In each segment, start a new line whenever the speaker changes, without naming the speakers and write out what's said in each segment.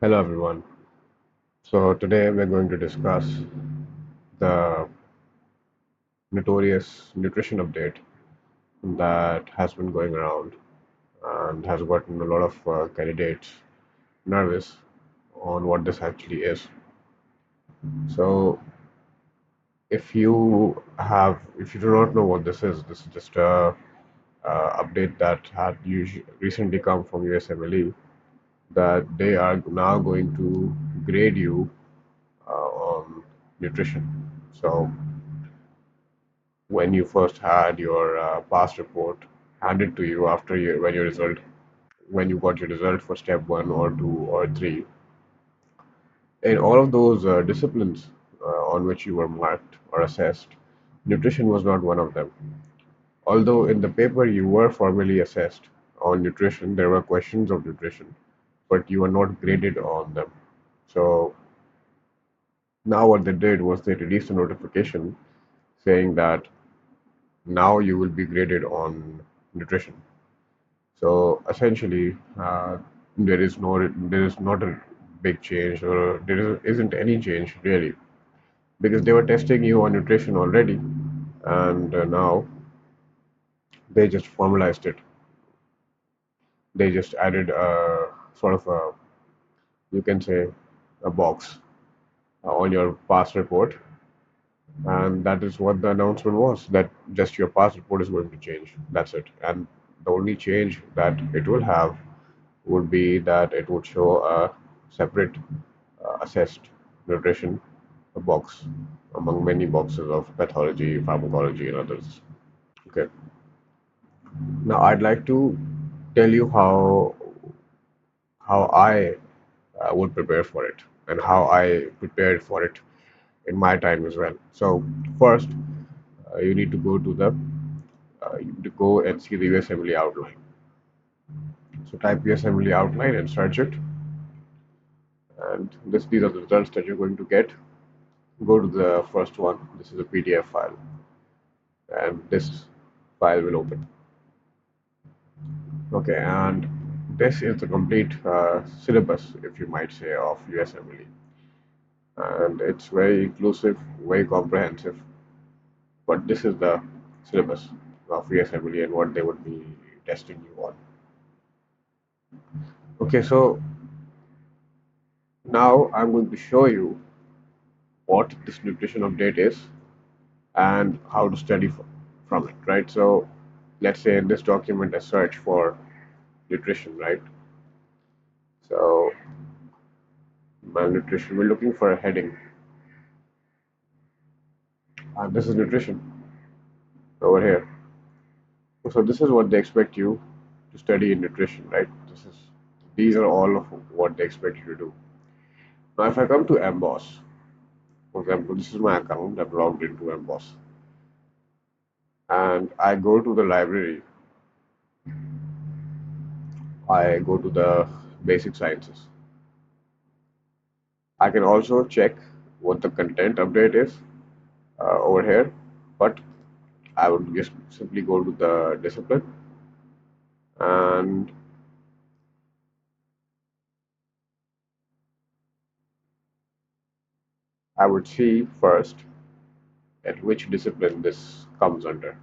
Hello everyone. So today we're going to discuss the notorious nutrition update that has been going around and has gotten a lot of candidates nervous on what this actually is. So if you do not know what this is just a update that had recently come from USMLE that they are now going to grade you on nutrition. So when you first had your past report handed to you after when you got your result for step one or two or three, in all of those disciplines on which you were marked or assessed, nutrition was not one of them. Although in the paper you were formally assessed on nutrition, there were questions of nutrition, but you were not graded on them. So now what they did was they released a notification saying that now you will be graded on nutrition. So essentially, there is not a big change, or isn't any change really, because they were testing you on nutrition already, and now they just formalized it. They just added a sort of a, you can say, a box on your past report, and that is what the announcement was. That just your past report is going to change. That's it, and the only change that it will have would be that it would show a separate assessed nutrition box among many boxes of pathology, pharmacology, and others. Okay. Now I'd like to tell you how I would prepare for it and how I prepared for it in my time as well. So first, you need to you need to go and see the USMLE outline. So type USMLE outline and search it, and these are the results that you're going to get. Go to the first one. This is a PDF file, and this file will open. Okay, and this is the complete syllabus, if you might say, of USMLE, and it's very inclusive, very comprehensive. But this is the syllabus of USMLE and what they would be testing you on. Okay, so now I'm going to show you what this nutrition update is and how to study from it, right? So let's say in this document, I search for nutrition, right? So malnutrition, we're looking for a heading. And this is nutrition over here. So this is what they expect you to study in nutrition, right? These are all of what they expect you to do. Now, if I come to Emboss, for example, this is my account. I've logged into Emboss, and I go to the library. I go to the basic sciences. I can also check what the content update is over here, but I would just simply go to the discipline and I would see first at which discipline this comes under.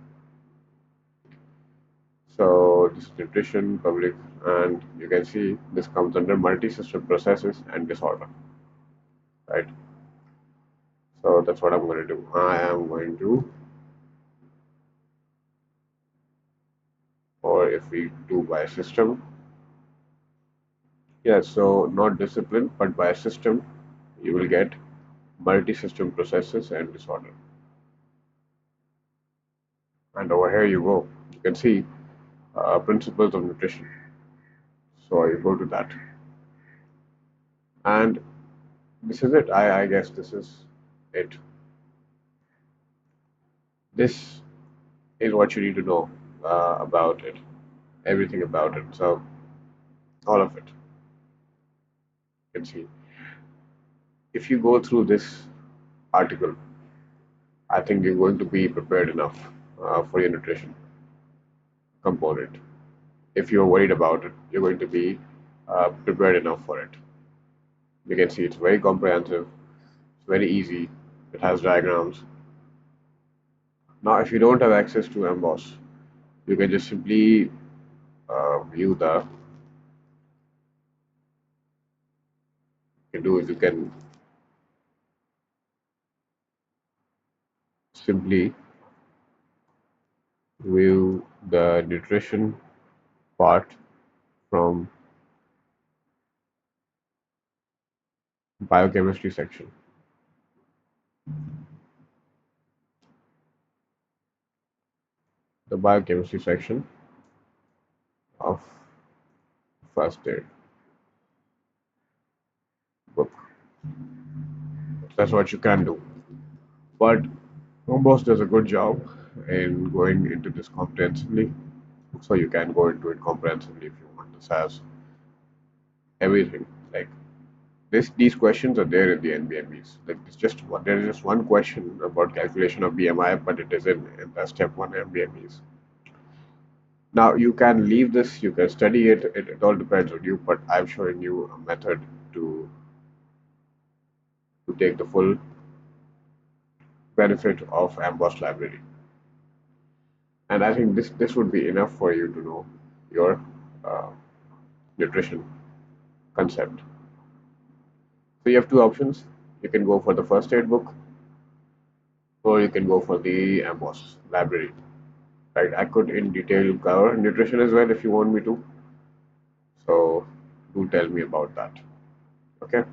So this is nutrition, public, and you can see this comes under multi-system processes and disorder, right? So that's what I'm going to do. I am going to, or if we do by system, yeah, so not discipline, but by system, you will get multi-system processes and disorder. And over here you go. You can see principles of nutrition. So you go to that. And this is it. I guess this is it. This is what you need to know about it, everything about it. So all of it, you can see. If you go through this article, I think you're going to be prepared enough for your nutrition component. If you're worried about it, you're going to be prepared enough for it. You can see it's very comprehensive, it's very easy, it has diagrams. Now, if you don't have access to Emboss, you can just simply view the. You can do is you can simply view the nutrition part from biochemistry section. The biochemistry section of first aid book. That's what you can do. But Homeboss does a good job in going into this comprehensively. So you can go into it comprehensively if you want. This has everything. Like these questions are there in the NBMEs. Like it's just one, there is just one question about calculation of BMI, but it is in the step one NBMEs. Now you can leave this, you can study it. It all depends on you. But I'm showing you a method to to take the full benefit of Amboss library. And I think this would be enough for you to know your uh, nutrition concept. So you have two options. You can go for the first aid book, or you can go for the Amos library. Right? I could in detail cover nutrition as well if you want me to. So do tell me about that. Okay.